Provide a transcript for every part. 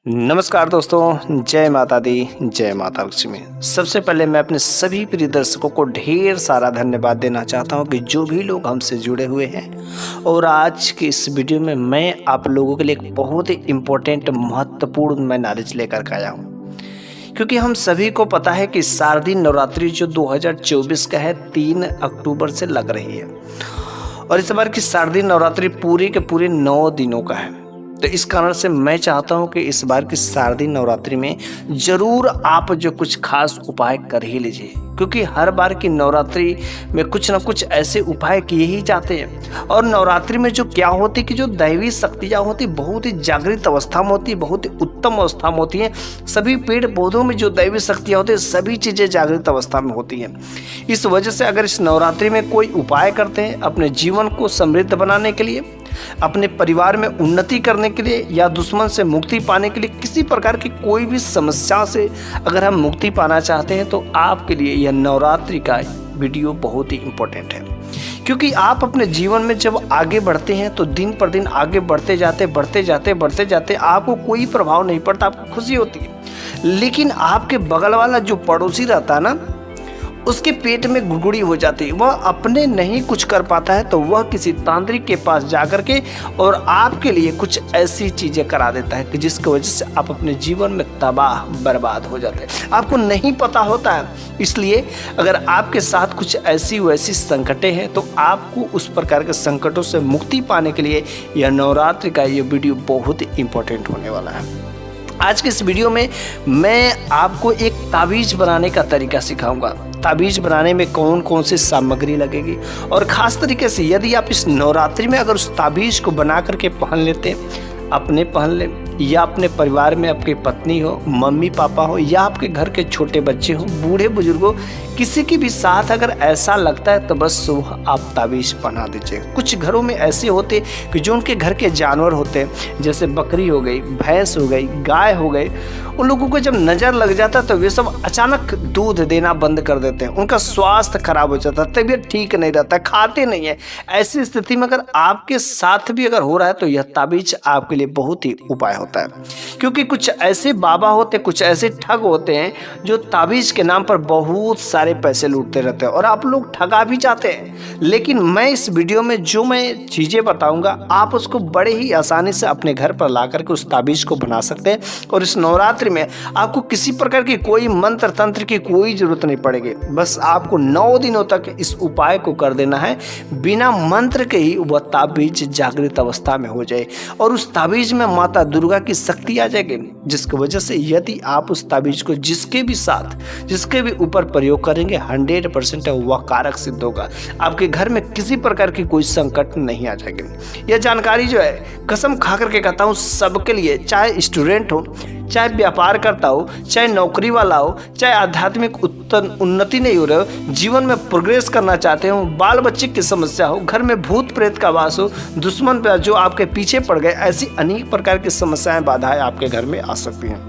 नमस्कार दोस्तों, जय माता दी, जय माता लक्ष्मी। सबसे पहले मैं अपने सभी प्रिय दर्शकों को ढेर सारा धन्यवाद देना चाहता हूं कि जो भी लोग हमसे जुड़े हुए हैं। और आज की इस वीडियो में मैं आप लोगों के लिए एक बहुत ही इम्पोर्टेंट महत्वपूर्ण मैं नॉलेज लेकर के आया हूं, क्योंकि हम सभी को पता है कि शारदीय नवरात्रि जो 2024 का है 3 अक्टूबर से लग रही है। और इस बार की शारदीय नवरात्रि पूरे के पूरे 9 दिनों का है। तो इस कारण से मैं चाहता हूं कि इस बार की शारदीय नवरात्रि में जरूर आप जो कुछ खास उपाय कर ही लीजिए, क्योंकि हर बार की नवरात्रि में कुछ ना कुछ ऐसे उपाय किए ही जाते हैं। और नवरात्रि में जो क्या होती है कि जो दैवी शक्तियाँ होती बहुत ही जागृत अवस्था में होती है, बहुत ही उत्तम अवस्था में होती हैं। सभी पेड़ पौधों में जो दैवी शक्तियाँ होती है सभी चीज़ें जागृत अवस्था में होती हैं। इस वजह से अगर इस नवरात्रि में कोई उपाय करते हैं अपने जीवन को समृद्ध बनाने के लिए, अपने परिवार में उन्नति करने के लिए, या दुश्मन से मुक्ति पाने के लिए, किसी प्रकार की कोई भी समस्या से अगर हम मुक्ति पाना चाहते हैं तो आपके लिए यह नवरात्रि का वीडियो बहुत ही इम्पोर्टेंट है। क्योंकि आप अपने जीवन में जब आगे बढ़ते हैं तो दिन पर दिन आगे बढ़ते जाते आपको कोई प्रभाव नहीं पड़ता, आपको खुशी होती है। लेकिन आपके बगल वाला जो पड़ोसी रहता है ना, उसके पेट में गुड़गुड़ी हो जाती है, वह अपने नहीं कुछ कर पाता है तो वह किसी तांत्रिक के पास जाकर के और आपके लिए कुछ ऐसी चीज़ें करा देता है कि जिसकी वजह से आप अपने जीवन में तबाह बर्बाद हो जाते हैं। आपको नहीं पता होता है। इसलिए अगर आपके साथ कुछ ऐसी वैसी संकटें हैं तो आपको उस प्रकार के संकटों से मुक्ति पाने के लिए यह नवरात्रि का ये वीडियो बहुत ही इम्पोर्टेंट होने वाला है। आज के इस वीडियो में मैं आपको एक ताबीज़ बनाने का तरीका सिखाऊंगा। ताबीज़ बनाने में कौन कौन सी सामग्री लगेगी, और ख़ास तरीके से यदि आप इस नवरात्रि में अगर उस ताबीज़ को बना करके पहन लेते हैं, अपने पहन ले, या अपने परिवार में आपकी पत्नी हो, मम्मी पापा हो, या आपके घर के छोटे बच्चे हो, बूढ़े बुजुर्ग हो, किसी के भी साथ अगर ऐसा लगता है तो बस सुबह आप ताबीज़ पहना दीजिए। कुछ घरों में ऐसे होते कि जो उनके घर के जानवर होते हैं, जैसे बकरी हो गई, भैंस हो गई, गाय हो गई, उन लोगों को जब नज़र लग जाता है तो वे सब अचानक दूध देना बंद कर देते हैं। उनका स्वास्थ्य खराब हो जाता है, तबीयत ठीक नहीं रहता, खाते नहीं है। ऐसी स्थिति में अगर आपके साथ भी अगर हो रहा है तो यह ताबीज़ आपके लिए बहुत ही उपाय होता है। क्योंकि कुछ ऐसे बाबा होते, कुछ ऐसे ठग होते हैं जो ताबीज़ के नाम पर बहुत सारे पैसे लूटते रहते हैं और आप लोग ठगा भी जाते हैं। लेकिन मैं इस वीडियो में जो मैं चीज़ें बताऊंगा आप उसको बड़े ही आसानी से अपने घर पर ला करके उस ताबीज़ को बना सकते हैं। और इस नवरात्रि में आपको किसी प्रकार की कोई मंत्र तंत्र की कोई जरूरत नहीं पड़ेगी। बस आपको 9 दिनों तक इस उपाय को कर देना है। बिना मंत्र के ही वह ताबीज़ जागृत अवस्था में हो जाए और उस ताबीज़ में माता दुर्गा की शक्ति आ जाएगी, जिसकी वजह से यदि आप उस ताबीज़ को जिसके भी साथ, जिसके भी ऊपर प्रयोग करेंगे 100% वह कारक सिद्ध होगा। आपके घर में किसी प्रकार की कोई संकट नहीं आ जाएगी। यह जानकारी जो है कसम खा करके कहता हूँ सबके लिए, चाहे स्टूडेंट हो, चाहे व्यापार करता हो, चाहे नौकरी वाला हो, चाहे आध्यात्मिक उन्नति नहीं हो रहे हो, जीवन में प्रोग्रेस करना चाहते हो, बाल बच्चे की समस्या हो, घर में भूत प्रेत का वास हो, दुश्मन पे जो आपके पीछे पड़ गए, ऐसी अनेक प्रकार की समस्याएं बाधाएं आपके घर में आ सकती हैं।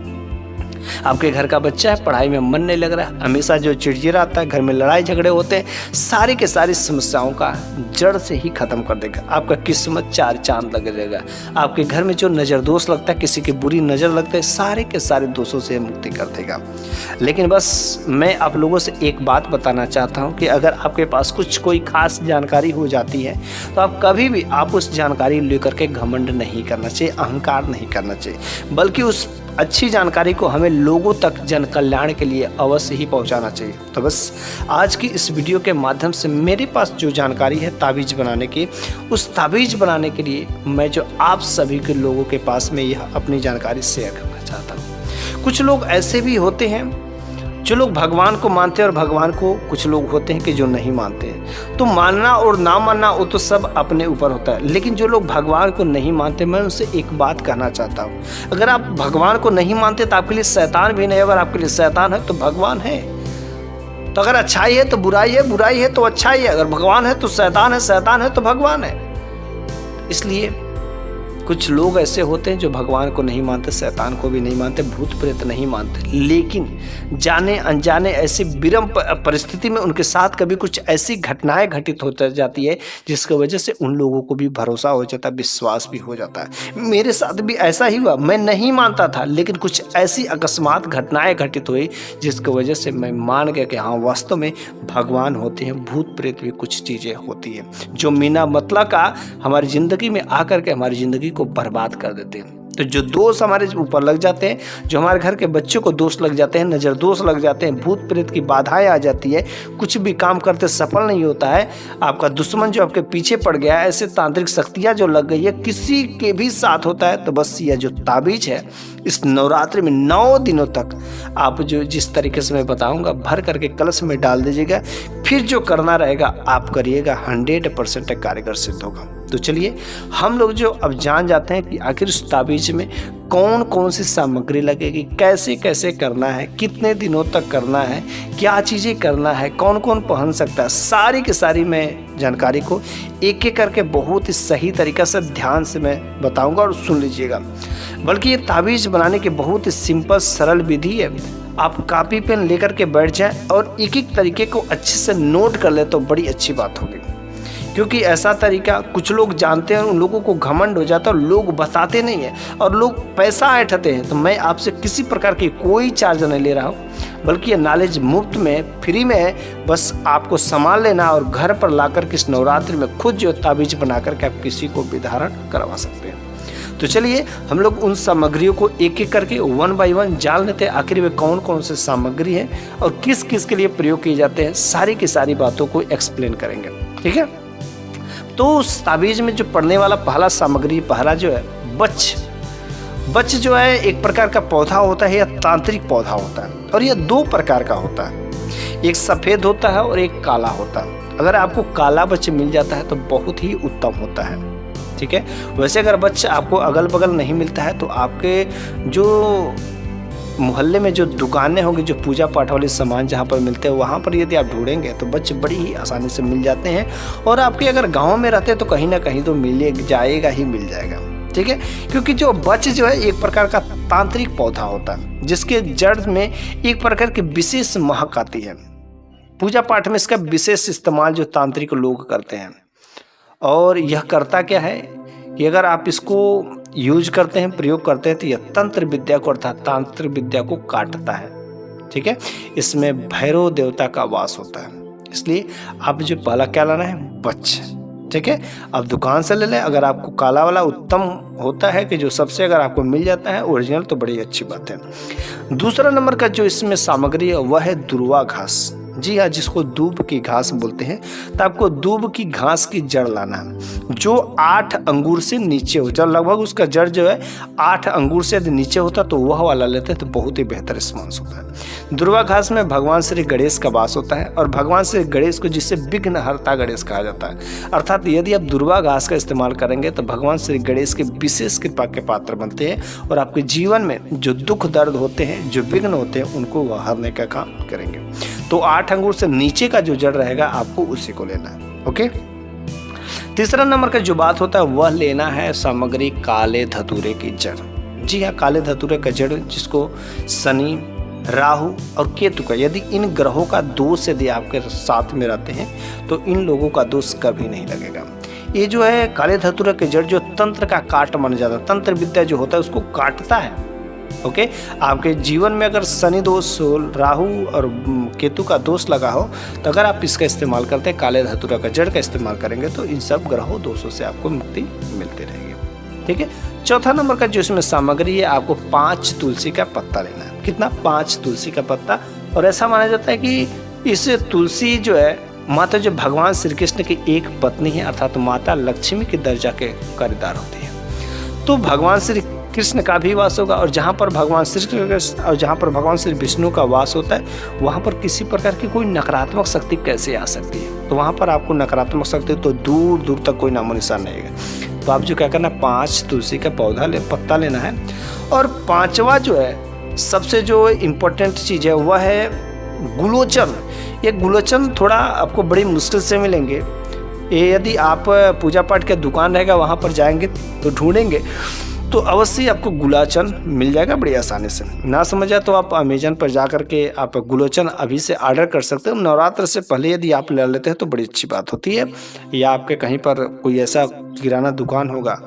आपके घर का बच्चा है, पढ़ाई में मन नहीं लग रहा है, हमेशा जो चिड़चिड़ा आता है, घर में लड़ाई झगड़े होते हैं, सारी के सारी समस्याओं का जड़ से ही खत्म कर देगा। आपका किस्मत 4 चांद लग जाएगा। आपके घर में जो नज़र दोष लगता है, किसी की बुरी नज़र लगता है, सारे के सारे दोषों से मुक्ति कर देगा। लेकिन बस मैं आप लोगों से एक बात बताना चाहता हूँ कि अगर आपके पास कुछ कोई खास जानकारी हो जाती है तो आप कभी भी आप उस जानकारी लेकर के घमंड नहीं करना चाहिए, अहंकार नहीं करना चाहिए, बल्कि उस अच्छी जानकारी को हमें लोगों तक जन कल्याण के लिए अवश्य ही पहुंचाना चाहिए। तो बस आज की इस वीडियो के माध्यम से मेरे पास जो जानकारी है ताबीज़ बनाने की, उस ताबीज़ बनाने के लिए मैं जो आप सभी के लोगों के पास में यह अपनी जानकारी शेयर करना चाहता हूँ। कुछ लोग ऐसे भी होते हैं जो लोग भगवान को मानते हैं और भगवान को कुछ लोग होते हैं कि जो नहीं मानते हैं। तो मानना और ना मानना वो तो सब अपने ऊपर होता है। लेकिन जो लोग भगवान को नहीं मानते, मैं उनसे एक बात कहना चाहता हूँ, अगर आप भगवान को नहीं मानते तो आपके लिए शैतान भी नहीं। अगर आपके लिए शैतान है तो भगवान है। तो अगर अच्छाई है तो बुराई है, बुराई है तो अच्छाई है। अगर भगवान है तो शैतान है, शैतान है तो भगवान है। इसलिए कुछ लोग ऐसे होते हैं जो भगवान को नहीं मानते, शैतान को भी नहीं मानते, भूत प्रेत नहीं मानते, लेकिन जाने अनजाने ऐसी विरम परिस्थिति में उनके साथ कभी कुछ ऐसी घटनाएं घटित हो जाती है जिसकी वजह से उन लोगों को भी भरोसा हो जाता है, विश्वास भी हो जाता है। मेरे साथ भी ऐसा ही हुआ, मैं नहीं मानता था, लेकिन कुछ ऐसी अकस्मात घटनाएं घटित हुई जिसकी वजह से मैं मान गया कि हाँ, वास्तव में भगवान होते हैं, भूत प्रेत भी कुछ चीज़ें होती हैं जो बिना मतलब का हमारी ज़िंदगी में आकर के हमारी ज़िंदगी को बर्बाद कर देते हैं। तो जो दोष हमारे ऊपर लग जाते हैं, जो हमारे घर के बच्चों को दोष लग जाते हैं, नज़र दोष लग जाते हैं, भूत प्रेत की बाधाएं आ जाती है, कुछ भी काम करते सफल नहीं होता है, आपका दुश्मन जो आपके पीछे पड़ गया है, ऐसे तांत्रिक शक्तियाँ जो लग गई है, किसी के भी साथ होता है, तो बस यह जो ताबीज है इस नवरात्रि में 9 दिनों तक आप जो जिस तरीके से मैं बताऊंगा भर करके कलश में डाल दीजिएगा, फिर जो करना रहेगा आप करिएगा, 100% कारगर सिद्ध होगा। तो चलिए हम लोग जो अब जान जाते हैं कि आखिर उस ताबीज में कौन कौन सी सामग्री लगेगी, कैसे कैसे करना है, कितने दिनों तक करना है, क्या चीज़ें करना है, कौन कौन पहन सकता है, सारी की सारी मैं जानकारी को एक एक करके बहुत ही सही तरीक़ा से ध्यान से मैं बताऊंगा और सुन लीजिएगा। बल्कि ये ताबीज बनाने की बहुत ही सिंपल सरल विधि है। आप कॉपी पेन लेकर के बैठ जाएं और एक एक तरीके को अच्छे से नोट कर ले तो बड़ी अच्छी बात होगी, क्योंकि ऐसा तरीका कुछ लोग जानते हैं, उन लोगों को घमंड हो जाता है और लोग बताते नहीं हैं और लोग पैसा ऐंठते हैं। तो मैं आपसे किसी प्रकार की कोई चार्ज नहीं ले रहा हूँ, बल्कि ये नॉलेज मुफ्त में फ्री में है। बस आपको सामान लेना और घर पर लाकर के इस नवरात्रि में खुद जो ताबीज बना करके आप किसी को भी धारण करवा सकते हैं। तो चलिए हम लोग उन सामग्रियों को एक एक करके 1 बाय 1 जान लेते हैं, आखिर में कौन कौन से सामग्री है और किस किस के लिए प्रयोग किए जाते हैं, सारी की सारी बातों को एक्सप्लेन करेंगे। ठीक है, तो उस ताबीज में जो पड़ने वाला पहला सामग्री पहला जो है बच जो है एक प्रकार का पौधा होता है या तांत्रिक पौधा होता है, और यह 2 प्रकार का होता है, एक सफ़ेद होता है और एक काला होता है। अगर आपको काला बच मिल जाता है तो बहुत ही उत्तम होता है। ठीक है, वैसे अगर बच आपको अगल बगल नहीं मिलता है तो आपके जो मोहल्ले में जो दुकानें होंगी, जो पूजा पाठ वाले सामान जहाँ पर मिलते हैं, वहाँ पर यदि आप ढूंढेंगे तो बच बड़ी ही आसानी से मिल जाते हैं। और आपके अगर गांव में रहते हैं तो कहीं ना कहीं तो मिल जाएगा ही मिल जाएगा। ठीक है, क्योंकि जो बच जो है एक प्रकार का तांत्रिक पौधा होता है जिसके जड़ में एक प्रकार की विशेष महक आती है। पूजा पाठ में इसका विशेष इस्तेमाल जो तांत्रिक लोग करते हैं, और यह करता क्या है कि अगर आप इसको यूज करते हैं, प्रयोग करते हैं, तो यह तंत्र विद्या को अर्थात तांत्रिक विद्या को काटता है। ठीक है, इसमें भैरव देवता का वास होता है, इसलिए आप जो पहला क्या लाना है बच। ठीक है, आप दुकान से ले लें, अगर आपको काला वाला उत्तम होता है कि जो सबसे अगर आपको मिल जाता है ओरिजिनल तो बड़ी अच्छी बात है। दूसरा नंबर का जो इसमें सामग्री है वह है दुर्वा घास। जी हाँ, जिसको दूब की घास बोलते हैं। तो आपको दूब की घास की जड़ लाना है जो 8 अंगूर से नीचे हो, जब लगभग उसका जड़ जो है 8 अंगूर से यदि नीचे होता तो वह वाला लेते हैं तो बहुत ही बेहतर रिस्पॉन्स होता है। दुर्वा घास में भगवान श्री गणेश का वास होता है, और भगवान श्री गणेश को जिसे विघ्नहर्ता गणेश कहा जाता है। अर्थात यदि आप दुर्वा घास का इस्तेमाल करेंगे तो भगवान श्री गणेश के विशेष कृपा के पात्र बनते हैं और आपके जीवन में जो दुख दर्द होते हैं, जो विघ्न होते हैं, उनको वह हरने का काम करेंगे। तो 8 अंगूर से नीचे का जो जड़ रहेगा आपको उसी को लेना है। ओके, तीसरा नंबर का जो बात होता है वह लेना है सामग्री काले धतूरे की जड़। जी हाँ, काले धतूरे का जड़ जिसको शनि, राहु और केतु का, यदि इन ग्रहों का दोष यदि आपके साथ में रहते हैं तो इन लोगों का दोष कभी नहीं लगेगा। ये जो है काले धतूरे के जड़ जो तंत्र का काट माना जाता है, तंत्र विद्या जो होता है उसको काटता है। ओके, आपके जीवन में अगर शनि दोष, राहु और केतु का दोष लगा हो तो अगर आप इसका इस्तेमाल करते हैं, काले धतूरा का जड़ का इस्तेमाल करेंगे तो इन सब ग्रहों दोषों से आपको मुक्ति मिलती रहेगी। ठीक है, चौथा नंबर का जो इसमें सामग्री है आपको 5 तुलसी का पत्ता लेना है। कितना? 5 तुलसी का पत्ता। और ऐसा माना जाता है कि इस तुलसी जो है माता जो भगवान श्री कृष्ण की एक पत्नी है, अर्थात माता लक्ष्मी के दर्जा के कर्जदार होती है। तो भगवान श्री कृष्ण का भी वास होगा, और जहाँ पर भगवान श्री कृष्ण और जहाँ पर भगवान श्री विष्णु का वास होता है वहाँ पर किसी प्रकार की कोई नकारात्मक शक्ति कैसे आ सकती है। तो वहाँ पर आपको नकारात्मक शक्ति तो दूर दूर तक कोई नामो निशान नहीं है। तो आप जो क्या करना, 5 तुलसी का पत्ता लेना है। और 5वां जो है सबसे जो इम्पोर्टेंट चीज़ है वह है गुलोचन। ये गुलोचन थोड़ा आपको बड़ी मुश्किल से मिलेंगे, ये यदि आप पूजा पाठ के दुकान रहेगा वहाँ पर जाएंगे तो ढूंढेंगे तो अवश्य आपको गुलाचन मिल जाएगा बड़ी आसानी से। ना समझ आए तो आप अमेजन पर जा कर के आप गुलोचन अभी से ऑर्डर कर सकते हो। नवरात्र से पहले यदि आप ले लेते हैं तो बड़ी अच्छी बात होती है। या आपके कहीं पर कोई ऐसा किराना दुकान होगा,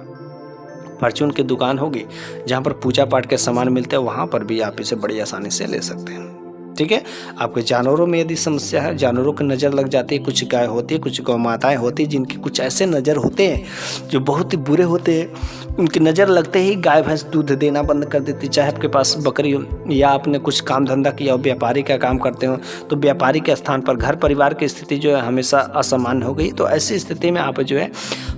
परचून की दुकान होगी जहाँ पर पूजा पाठ के सामान मिलते हैं, वहाँ पर भी आप इसे बड़ी आसानी से ले सकते हैं। ठीक है। आपके जानवरों में यदि समस्या है, जानवरों की नज़र लग जाती है, कुछ गाय होती है, कुछ गौ माताएँ होती हैं जिनकी कुछ ऐसे नज़र होते हैं जो बहुत ही बुरे होते हैं। उनकी नज़र लगते ही गाय भैंस दूध देना बंद कर देती। चाहे आपके पास बकरी हो या आपने कुछ काम धंधा किया हो, व्यापारी का काम करते हो, तो व्यापारी के स्थान पर घर परिवार की स्थिति जो है हमेशा असामान्य हो गई। तो ऐसी स्थिति में आप जो है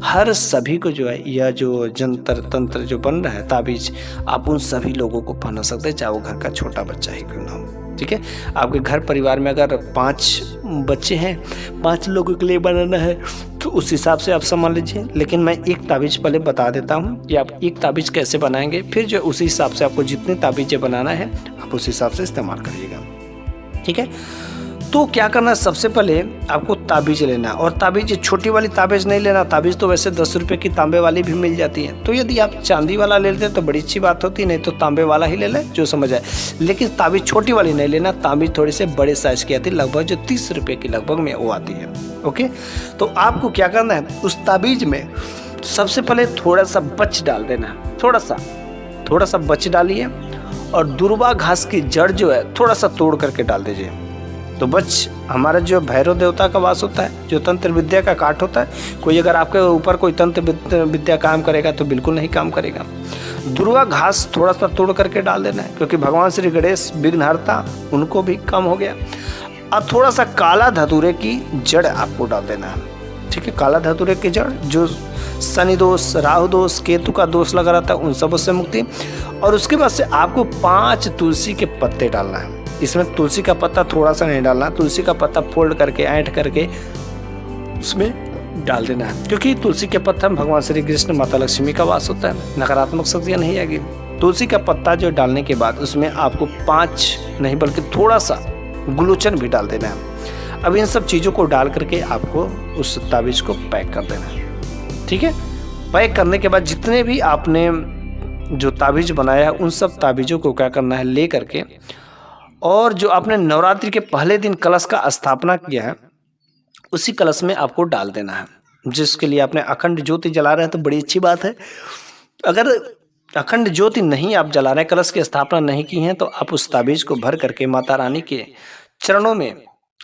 हर सभी को जो है यह जो जंतर तंत्र जो बन रहा है ताबीज, आप उन सभी लोगों को पहना सकते हैं, चाहे वो घर का छोटा बच्चा ही क्यों ना हो। ठीक है। आपके घर परिवार में अगर 5 बच्चे हैं, 5 लोगों के लिए बनाना है तो उस हिसाब से आप संभाल लीजिए। लेकिन मैं एक ताबीज़ पहले बता देता हूँ कि आप एक ताबीज़ कैसे बनाएंगे, फिर जो उसी हिसाब से आपको जितने ताबीज़ें बनाना है आप उस हिसाब से इस्तेमाल करिएगा। ठीक है। तो क्या करना है, सबसे पहले आपको ताबीज़ लेना है। और ताबीज़ छोटी वाली ताबीज़ नहीं लेना। ताबीज़ तो वैसे 10 रुपये की तांबे वाली भी मिल जाती है। तो यदि आप चांदी वाला ले लेते हैं तो बड़ी अच्छी बात होती, नहीं तो तांबे वाला ही ले लें जो समझ आए। लेकिन ताबीज़ छोटी वाली नहीं लेना। ताबीज़ थोड़ी से बड़े साइज़ की आती है, लगभग जो 30 रुपये की लगभग में वो आती है। ओके। तो आपको क्या करना है, उस ताबीज़ में सबसे पहले थोड़ा सा बच डाल देना है। थोड़ा सा बच डालिए और दुर्वा घास की जड़ जो है थोड़ा सा तोड़ करके डाल दीजिए। तो बच हमारा जो भैरव देवता का वास होता है, जो तंत्र विद्या का काट होता है। कोई अगर आपके ऊपर कोई तंत्र विद्या काम करेगा तो बिल्कुल नहीं काम करेगा। दुर्वा घास थोड़ा सा तोड़ करके डाल देना है, क्योंकि भगवान श्री गणेश विघ्नहर्ता, उनको भी कम हो गया। और थोड़ा सा काला धतूरे की जड़ आपको डाल देना है। ठीक है। काला धतूरे की जड़, जो शनि दोष, राहु दोष, केतु का दोष लगा रहता है, उन सबों से मुक्ति। और उसके बाद से आपको 5 तुलसी के पत्ते डालना है। इसमें तुलसी का पत्ता थोड़ा सा नहीं डालना, तुलसी का पत्ता फोल्ड करके ऐंठ करके उसमें डाल देना है। क्योंकि तुलसी के पत्ता में भगवान श्री कृष्ण, माता लक्ष्मी का वास होता है, नकारात्मक शक्तियाँ नहीं आएगी। तुलसी का पत्ता जो डालने के बाद उसमें आपको 5 नहीं बल्कि थोड़ा सा गुलोचन भी डाल देना है। अब इन सब चीज़ों को डाल करके आपको उस ताबीज़ को पैक कर देना है। ठीक है। पैक करने के बाद जितने भी आपने जो ताबीज़ बनाया है उन सब ताबीज़ों को क्या करना है, ले करके, और जो आपने नवरात्रि के पहले दिन कलश का स्थापना किया है उसी कलश में आपको डाल देना है, जिसके लिए आपने अखंड ज्योति जला रहे हैं तो बड़ी अच्छी बात है। अगर अखंड ज्योति नहीं आप जला रहे हैं, कलश की स्थापना नहीं की है, तो आप उस ताबीज़ को भर करके माता रानी के चरणों में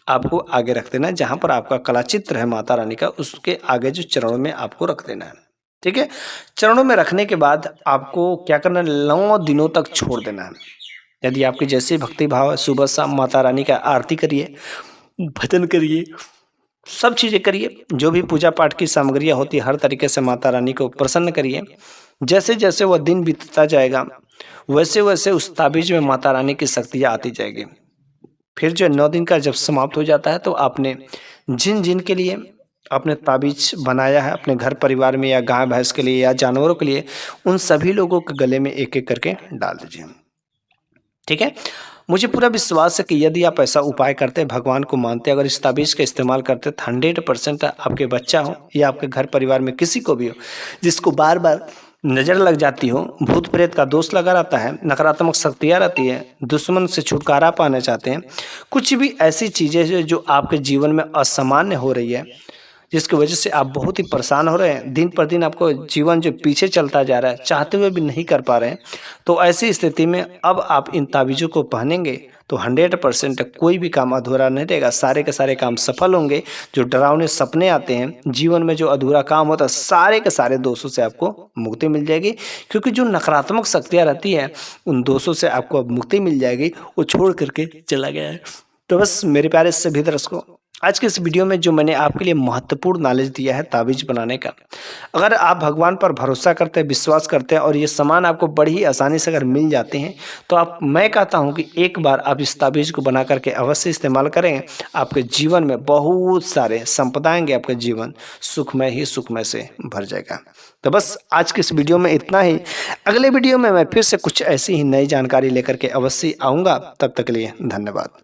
आपको आगे रख देना है। जहाँ पर आपका कला चित्र है माता रानी का, उसके आगे जो चरणों में आपको रख देना है। ठीक है। चरणों में रखने के बाद आपको क्या करना है, 9 दिनों तक छोड़ देना है। यदि आपकी जैसे भक्ति भाव है, सुबह शाम माता रानी का आरती करिए, भजन करिए, सब चीज़ें करिए। जो भी पूजा पाठ की सामग्रियाँ होती है हर तरीके से माता रानी को प्रसन्न करिए। जैसे जैसे वह दिन बीतता जाएगा वैसे वैसे उस ताबीज़ में माता रानी की शक्तियाँ आती जाएगी। फिर जो 9 दिन का जब समाप्त हो जाता है तो आपने जिन जिन के लिए आपने ताबीज़ बनाया है अपने घर परिवार में, या गाय भैंस के लिए या जानवरों के लिए, उन सभी लोगों के गले में एक एक करके डाल दीजिए। ठीक है। मुझे पूरा विश्वास है कि यदि आप ऐसा उपाय करते हैं, भगवान को मानते हैं, अगर इस ताबीज़ का इस्तेमाल करते हैं तो 100% आपके बच्चा हो या आपके घर परिवार में किसी को भी हो जिसको बार बार नज़र लग जाती हो, भूत प्रेत का दोष लगा रहता है, नकारात्मक शक्तियाँ रहती है, दुश्मन से छुटकारा पाना चाहते हैं, कुछ भी ऐसी चीज़ें जो आपके जीवन में असामान्य हो रही है, जिसकी वजह से आप बहुत ही परेशान हो रहे हैं, दिन पर दिन आपको जीवन जो पीछे चलता जा रहा है, चाहते हुए भी नहीं कर पा रहे हैं, तो ऐसी स्थिति में अब आप इन ताबीज़ों को पहनेंगे तो 100% कोई भी काम अधूरा नहीं रहेगा। सारे के सारे काम सफल होंगे। जो डरावने सपने आते हैं जीवन में, जो अधूरा काम होता है, सारे के सारे दोषों से आपको मुक्ति मिल जाएगी। क्योंकि जो नकारात्मक शक्तियाँ रहती हैं उन दोषों से आपको अब मुक्ति मिल जाएगी, वो छोड़ करके चला गया है। तो बस मेरे प्यारे सभी दर्शकों, आज के इस वीडियो में जो मैंने आपके लिए महत्वपूर्ण नॉलेज दिया है ताबीज़ बनाने का, अगर आप भगवान पर भरोसा करते हैं, विश्वास करते हैं और ये सामान आपको बड़ी ही आसानी से अगर मिल जाते हैं तो मैं कहता हूं कि एक बार आप इस ताबीज़ को बना करके अवश्य इस्तेमाल करें। आपके जीवन में बहुत सारे संपदा आएंगे, आपका जीवन सुखमय ही सुखमय से भर जाएगा। तो बस आज के इस वीडियो में इतना ही। अगले वीडियो में मैं फिर से कुछ ऐसी ही नई जानकारी लेकर के अवश्य आऊँगा। तब तक के लिए धन्यवाद।